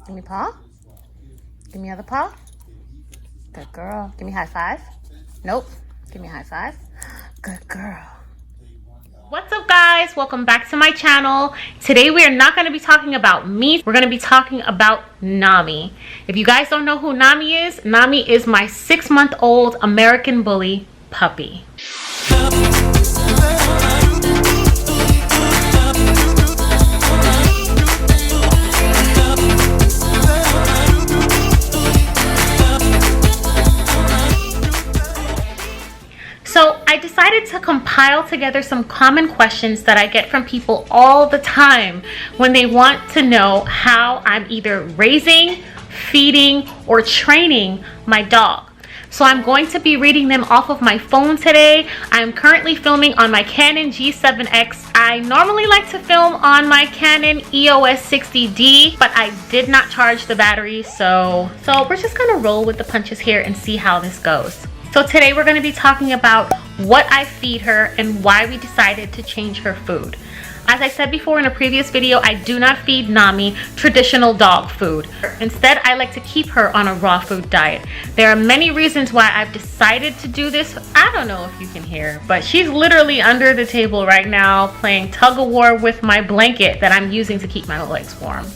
Give me paw. Give me other paw. Good girl. Give me high five. Nope. Give me a high five. Good girl. What's up, guys? Welcome back to my channel. Today we are not going to be talking about meat. We're going to be talking about Nami. If you guys don't know who Nami is my 6-month-old American bully puppy. So I decided to compile together some common questions that I get from people all the time when they want to know how I'm either raising, feeding, or training my dog. So I'm going to be reading them off of my phone today. I'm currently filming on my Canon G7X. I normally like to film on my Canon EOS 60D, but I did not charge the battery, so we're just gonna roll with the punches here and see how this goes. So today we're going to be talking about what I feed her and why we decided to change her food. As I said before in a previous video, I do not feed Nami traditional dog food. Instead, I like to keep her on a raw food diet. There are many reasons why I've decided to do this. I don't know if you can hear, but she's literally under the table right now playing tug of war with my blanket that I'm using to keep my legs warm.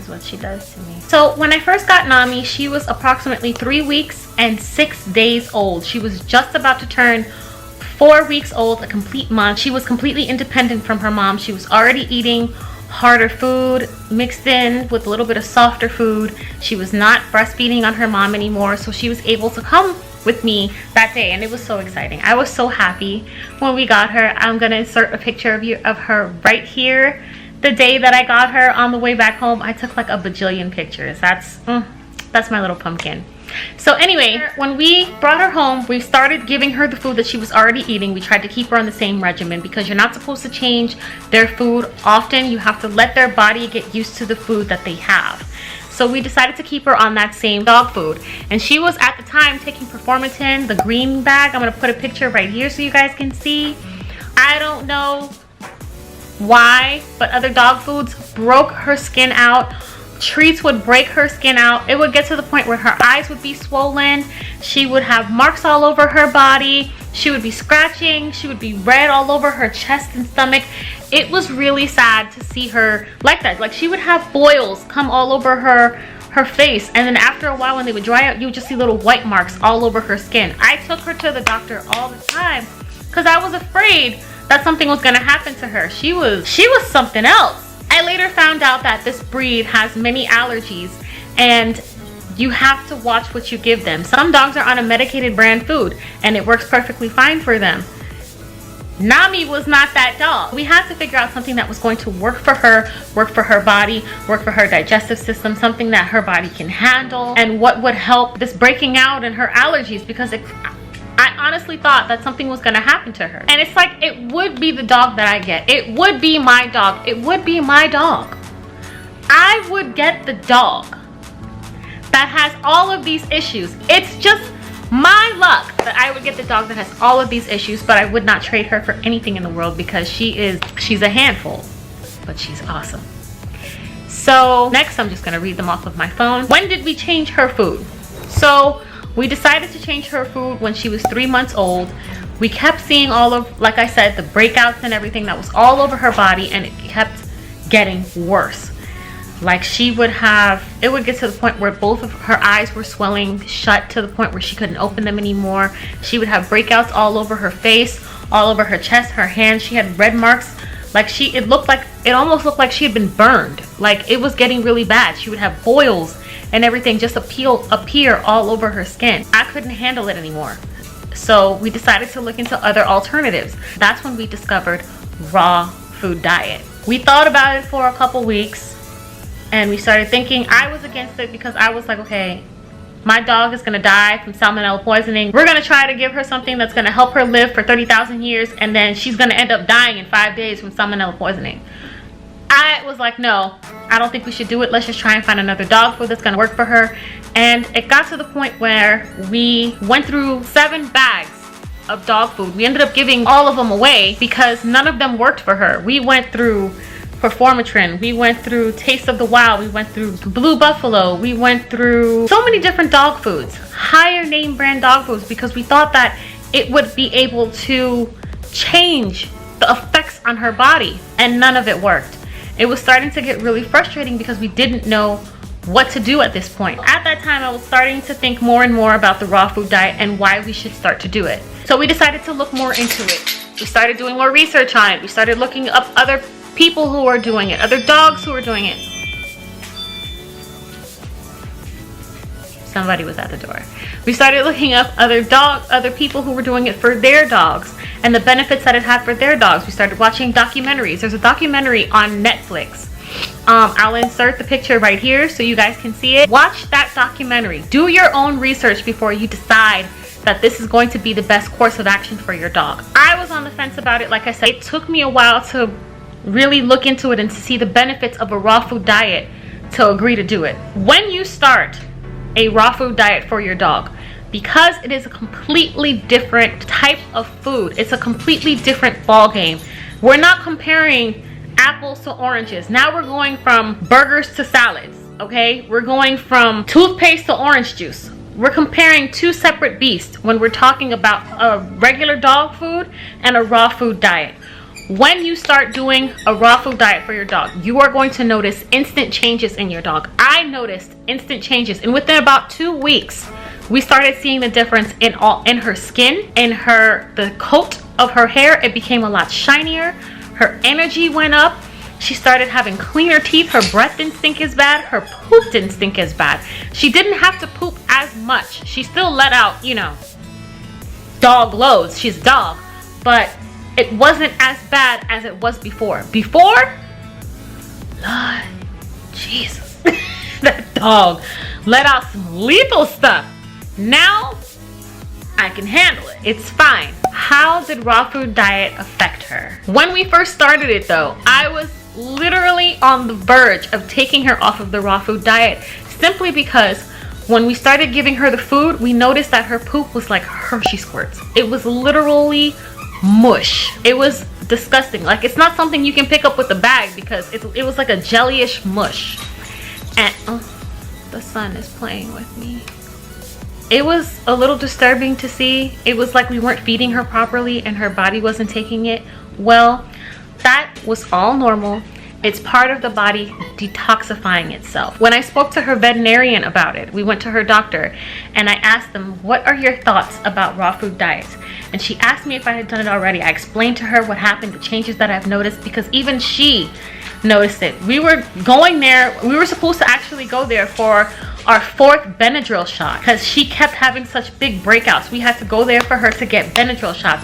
What she does to me. So when I first got Nami, she was approximately 3 weeks and 6 days old. She was just about to turn 4 weeks old, a complete month. She was completely independent from her mom. She was already eating harder food mixed in with a little bit of softer food. She was not breastfeeding on her mom anymore, so she was able to come with me that day, and it was so exciting. I was so happy when we got her. I'm gonna insert a picture of her right here. The day that I got her on the way back home, I took like a bajillion pictures. That's my little pumpkin. So anyway, when we brought her home, we started giving her the food that she was already eating. We tried to keep her on the same regimen because you're not supposed to change their food often. You have to let their body get used to the food that they have. So we decided to keep her on that same dog food. And she was at the time taking Performatin, the green bag. I'm gonna put a picture right here so you guys can see. I don't know why, but other dog foods broke her skin out. Treats would break her skin out. It would get to the point where her eyes would be swollen. She would have marks all over her body. She would be scratching. She would be red all over her chest and stomach. It was really sad to see her like that. Like, she would have boils come all over her face, and then after a while when they would dry out, you would just see little white marks all over her skin. I took her to the doctor all the time because I was afraid that something was gonna happen to her. She was something else. I later found out that this breed has many allergies and you have to watch what you give them. Some dogs are on a medicated brand food and it works perfectly fine for them. Nami was not that dog. We had to figure out something that was going to work for her body, work for her digestive system, something that her body can handle, and what would help this breaking out in her allergies, because I honestly thought that something was going to happen to her. And it's like, it would be the dog that I get. It would be my dog. It would be my dog. I would get the dog that has all of these issues. It's just my luck that I would get the dog that has all of these issues, but I would not trade her for anything in the world because she's a handful, but she's awesome. So next, I'm just going to read them off of my phone. When did we change her food? So we decided to change her food when she was 3 months old. We kept seeing all of, like I said, the breakouts and everything that was all over her body, and it kept getting worse. Like, she would have, it would get to the point where both of her eyes were swelling shut to the point where she couldn't open them anymore. She would have breakouts all over her face, all over her chest, her hands. She had red marks. Like, it almost looked like she had been burned. Like, it was getting really bad. She would have boils and everything just appear all over her skin. I couldn't handle it anymore. So we decided to look into other alternatives. That's when we discovered raw food diet. We thought about it for a couple weeks and we started thinking. I was against it because I was like, okay, my dog is gonna die from salmonella poisoning. We're gonna try to give her something that's gonna help her live for 30,000 years, and then she's gonna end up dying in 5 days from salmonella poisoning. I was like, no, I don't think we should do it. Let's just try and find another dog food that's gonna work for her. And it got to the point where we went through 7 bags of dog food. We ended up giving all of them away because none of them worked for her. We went through Performatrin, we went through Taste of the Wild, we went through Blue Buffalo, we went through so many different dog foods, higher name brand dog foods, because we thought that it would be able to change the effects on her body, and none of it worked. It was starting to get really frustrating because we didn't know what to do at this point. At that time, I was starting to think more and more about the raw food diet and why we should start to do it. So we decided to look more into it. We started doing more research on it. We started looking up other people who are doing it, other dogs who are doing it. Somebody was at the door. We started looking up other people who were doing it for their dogs and the benefits that it had for their dogs. We started watching documentaries. There's a documentary on Netflix. I'll insert the picture right here so you guys can see it. Watch that documentary. Do your own research before you decide that this is going to be the best course of action for your dog. I was on the fence about it. Like I said, it took me a while to really look into it and to see the benefits of a raw food diet to agree to do it. When you start a raw food diet for your dog, because it is a completely different type of food, it's a completely different ball game. We're not comparing apples to oranges. Now we're going from burgers to salads, okay? We're going from toothpaste to orange juice. We're comparing two separate beasts when we're talking about a regular dog food and a raw food diet. When you start doing a raw food diet for your dog, you are going to notice instant changes in your dog. I noticed instant changes, and within about 2 weeks, we started seeing the difference in her skin, in the coat of her hair. It became a lot shinier. Her energy went up. She started having cleaner teeth. Her breath didn't stink as bad. Her poop didn't stink as bad. She didn't have to poop as much. She still let out, you know, dog loads. She's a dog, but it wasn't as bad as it was before. Before, Lord Jesus, that dog let out some lethal stuff. Now, I can handle it. It's fine. How did raw food diet affect her? When we first started it though, I was literally on the verge of taking her off of the raw food diet, simply because when we started giving her the food, we noticed that her poop was like Hershey squirts. It was literally mush. It was disgusting. Like, it's not something you can pick up with a bag because it was like a jellyish mush. And the sun is playing with me. It was a little disturbing to see. It was like we weren't feeding her properly and her body wasn't taking it well. That was all normal. It's part of the body detoxifying itself. When I spoke to her veterinarian about it, we went to her doctor and I asked them, what are your thoughts about raw food diets? And she asked me if I had done it already. I explained to her what happened, the changes that I've noticed, because even she noticed it. We were going there, we were supposed to actually go there for our 4th Benadryl shot because she kept having such big breakouts. We had to go there for her to get Benadryl shots.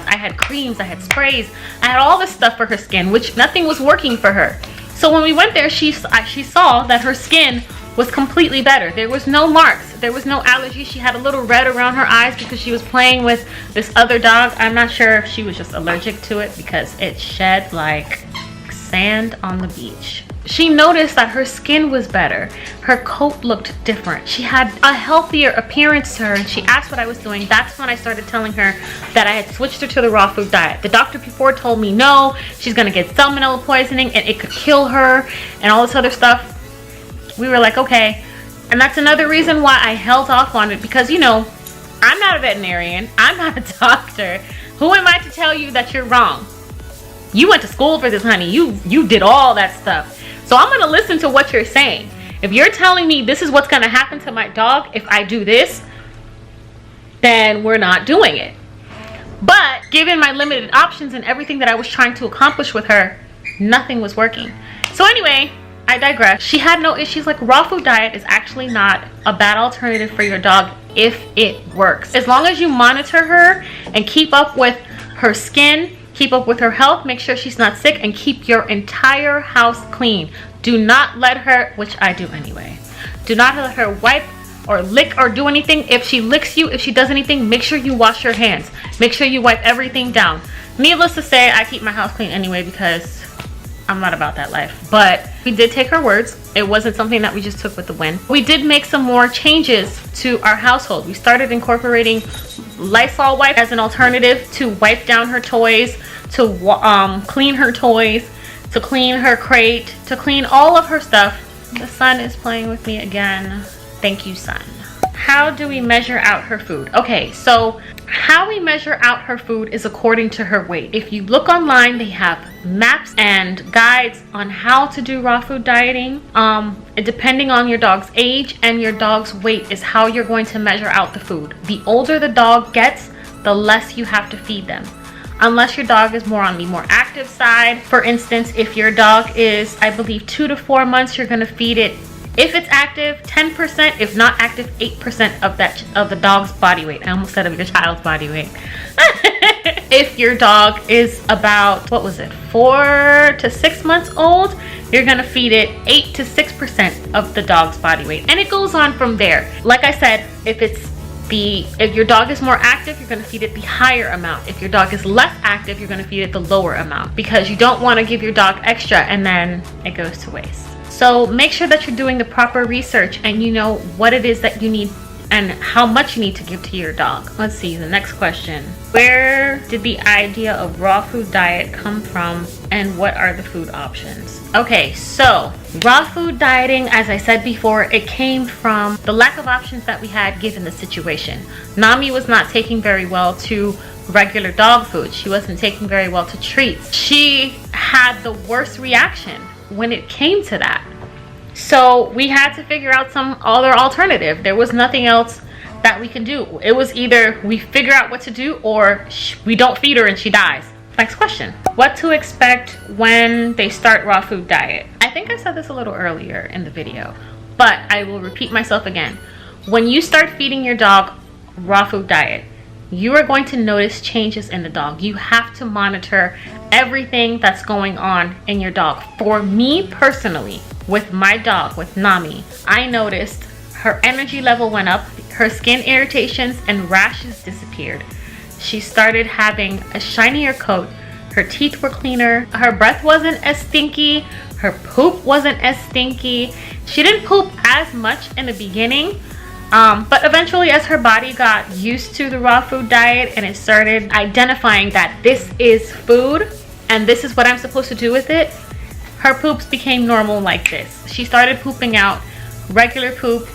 I had creams, I had sprays, I had all this stuff for her skin, which nothing was working for her. So when we went there, she saw that her skin was completely better. There was no marks, there was no allergy. She had a little red around her eyes because she was playing with this other dog. I'm not sure if she was just allergic to it because it shed like sand on the beach. She noticed that her skin was better. Her coat looked different. She had a healthier appearance to her, and she asked what I was doing. That's when I started telling her that I had switched her to the raw food diet. The doctor before told me no, she's gonna get salmonella poisoning and it could kill her and all this other stuff. We were like, okay. And that's another reason why I held off on it, because, you know, I'm not a veterinarian. I'm not a doctor. Who am I to tell you that you're wrong? You went to school for this, honey. You did all that stuff. So I'm gonna listen to what you're saying. If you're telling me this is what's gonna happen to my dog if I do this, then we're not doing it. But given my limited options and everything that I was trying to accomplish with her, nothing was working. So anyway, I digress. She had no issues. Like, raw food diet is actually not a bad alternative for your dog if it works. As long as you monitor her and keep up with her skin, keep up with her health, make sure she's not sick, and keep your entire house clean. Do not let her, which I do anyway, do not let her wipe or lick or do anything. If she licks you, if she does anything, make sure you wash your hands. Make sure you wipe everything down. Needless to say, I keep my house clean anyway because I'm not about that life. But we did take her words. It wasn't something that we just took with the wind. We did make some more changes to our household. We started incorporating Lysol wipe as an alternative to wipe down her toys, to clean her toys, to clean her crate, to clean all of her stuff. The sun is playing with me again. Thank you, sun. How do we measure out her food? Okay, so how we measure out her food is according to her weight. If you look online, they have maps and guides on how to do raw food dieting. Depending on your dog's age and your dog's weight is how you're going to measure out the food. The older the dog gets, the less you have to feed them. Unless your dog is more on the more active side. For instance, if your dog is, I believe, 2 to 4 months, you're gonna feed it, if it's active, 10%, if not active, 8% of the dog's body weight. I almost said of your child's body weight. If your dog is about, what was it, 4 to 6 months old, you're gonna feed it 8 to 6% of the dog's body weight. And it goes on from there. Like I said, if your dog is more active, you're going to feed it the higher amount. If your dog is less active, you're going to feed it the lower amount, because you don't want to give your dog extra and then it goes to waste. So make sure that you're doing the proper research and you know what it is that you need and how much you need to give to your dog. Let's see, the next question. Where did the idea of raw food diet come from and what are the food options? Okay, so raw food dieting, as I said before, it came from the lack of options that we had given the situation. Nami was not taking very well to regular dog food. She wasn't taking very well to treats. She had the worst reaction when it came to that. So we had to figure out some other alternative. There was nothing else that we can do. It was either we figure out what to do or we don't feed her and she dies. Next question. What to expect when they start raw food diet? I think I said this a little earlier in the video, but I will repeat myself again. When you start feeding your dog raw food diet, you are going to notice changes in the dog. You have to monitor everything that's going on in your dog. For me personally, with my dog, with Nami, I noticed her energy level went up, her skin irritations and rashes disappeared. She started having a shinier coat, her teeth were cleaner, her breath wasn't as stinky, her poop wasn't as stinky. She didn't poop as much in the beginning, but eventually as her body got used to the raw food diet and it started identifying that this is food and this is what I'm supposed to do with it, her poops became normal like this. She started pooping out regular poop,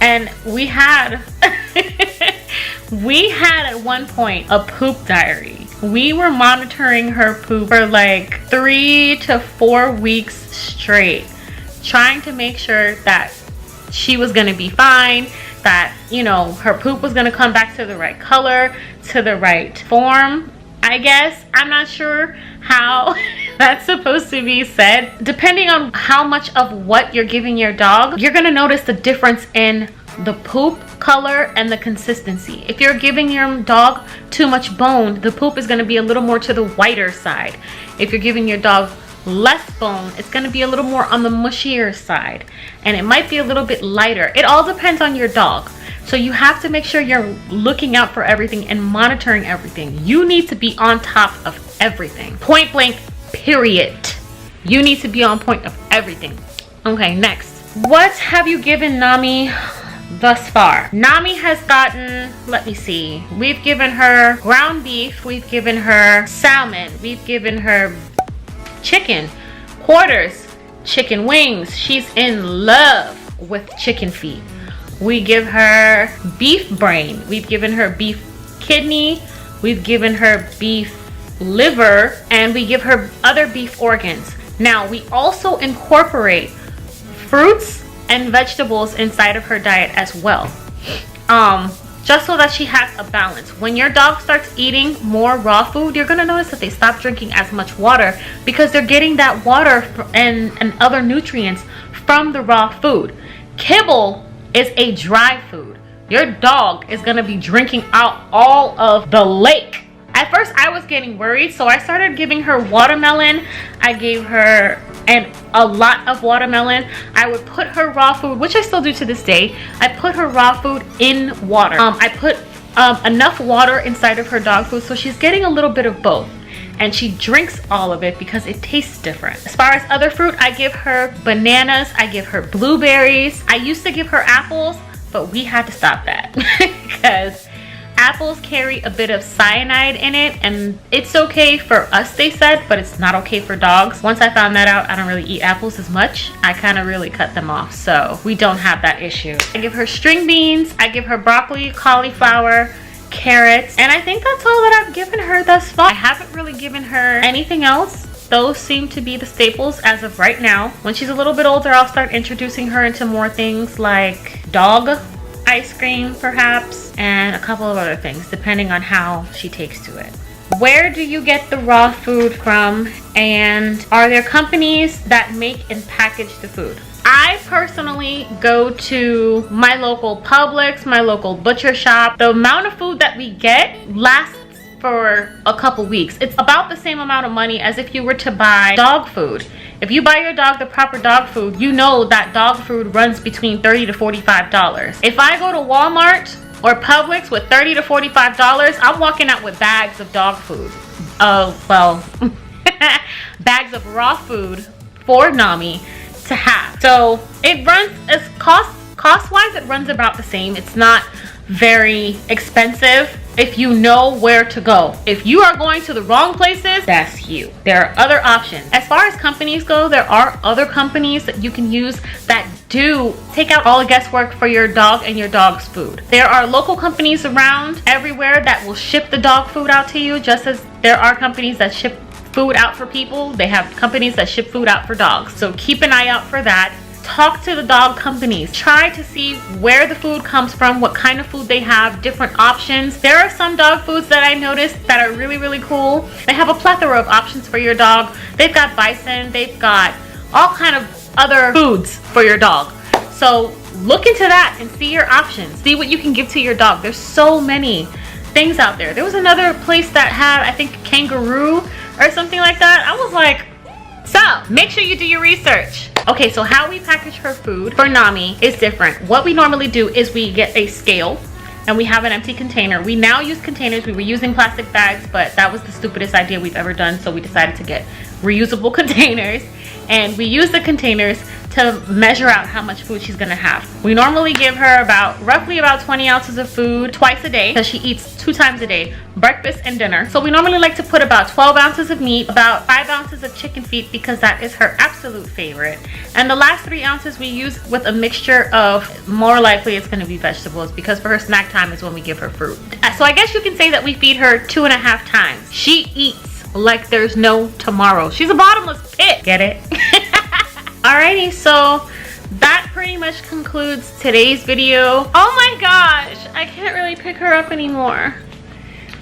and we had at one point a poop diary. We were monitoring her poop for like 3 to 4 weeks straight, trying to make sure that she was gonna be fine, that, you know, her poop was gonna come back to the right color, to the right form, I guess. I'm not sure how that's supposed to be said. Depending on how much of what you're giving your dog, you're gonna notice the difference in the poop color and the consistency. If you're giving your dog too much bone, the poop is gonna be a little more to the whiter side. If you're giving your dog less bone, it's gonna be a little more on the mushier side, and it might be a little bit lighter. It all depends on your dog. So you have to make sure you're looking out for everything and monitoring everything. You need to be on top of everything. Point blank, period. You need to be on point of everything. Okay, next. What have you given Nami thus far? Nami has gotten, let me see, we've given her ground beef, we've given her salmon, we've given her chicken, quarters, chicken wings. She's in love with chicken feet. We give her beef brain, we've given her beef kidney, we've given her beef liver, and we give her other beef organs. Now we also incorporate fruits and vegetables inside of her diet as well, just so that she has a balance. When your dog starts eating more raw food, you're gonna notice that they stop drinking as much water, because they're getting that water and other nutrients from the raw food. Kibble is a dry food. Your dog is gonna be drinking out all of the lake. At first I was getting worried, so I started giving her watermelon. I gave her a lot of watermelon. I would put her raw food, which I still do to this day, I put her raw food in water. I put enough water inside of her dog food, so she's getting a little bit of both, and she drinks all of it because it tastes different. As far as other fruit, I give her bananas, I give her blueberries. I used to give her apples, but we had to stop that because Apples carry a bit of cyanide in it, and it's okay for us, they said, but it's not okay for dogs. Once I found that out, I don't really eat apples as much. I kind of really cut them off, so we don't have that issue. I give her string beans, I give her broccoli, cauliflower, carrots, and I think that's all that I've given her thus far. I haven't really given her anything else. Those seem to be the staples as of right now. When she's a little bit older, I'll start introducing her into more things like dog ice cream perhaps, and a couple of other things depending on how she takes to it. Where do you get the raw food from, and are there companies that make and package the food? I personally go to my local Publix, my local butcher shop. The amount of food that we get lasts for a couple weeks. It's about the same amount of money as if you were to buy dog food. If you buy your dog the proper dog food, you know that dog food runs between $30 to $45. If I go to Walmart or Publix with $30 to $45, I'm walking out with bags of dog food. Bags of raw food for Nami to have. So it runs as cost-wise, it runs about the same. It's not very expensive if you know where to go. If you are going to the wrong places, that's you. There are other options. As far as companies go, there are other companies that you can use that do take out all the guesswork for your dog and your dog's food. There are local companies around everywhere that will ship the dog food out to you, just as there are companies that ship food out for people. They have companies that ship food out for dogs. So keep an eye out for that. Talk to the dog companies. Try to see where the food comes from, what kind of food they have, different options. There are some dog foods that I noticed that are really, really cool. They have a plethora of options for your dog. They've got bison, they've got all kind of other foods for your dog. So look into that and see your options. See what you can give to your dog. There's so many things out there. There was another place that had, I think, kangaroo or something like that. I was like, so make sure you do your research. Okay, so how we package her food for Nami is different. What we normally do is we get a scale and we have an empty container. We now use containers. We were using plastic bags, but that was the stupidest idea we've ever done, so we decided to get reusable containers, and we use the containers to measure out how much food she's gonna have. We normally give her roughly about 20 ounces of food twice a day, because she eats 2 times a day, breakfast and dinner. So we normally like to put about 12 ounces of meat, about 5 ounces of chicken feet, because that is her absolute favorite. And the last 3 ounces we use with a mixture of, more likely it's gonna be vegetables, because for her snack time is when we give her fruit. So I guess you can say that we feed her 2.5 times. She eats like there's no tomorrow. She's a bottomless pit. Get it? Alrighty, so that pretty much concludes today's video. Oh my gosh, I can't really pick her up anymore.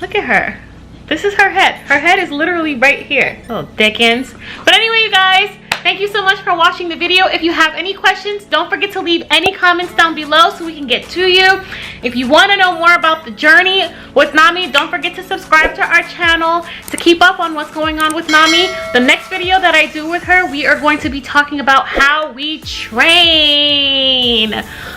Look at her. This is her head. Her head is literally right here. Little dickens. But anyway, you guys, thank you so much for watching the video. If you have any questions, don't forget to leave any comments down below so we can get to you. If you want to know more about the journey with Nami, don't forget to subscribe to our channel to keep up on what's going on with Nami. The next video that I do with her, we are going to be talking about how we train.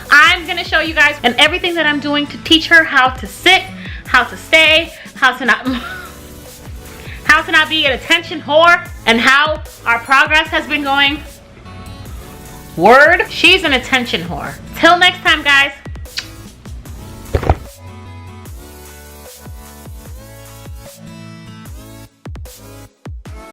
I'm going to show you guys and everything that I'm doing to teach her how to sit, how to stay, how to not be an attention whore, and how our progress has been going. Word, she's an attention whore. Till next time, guys.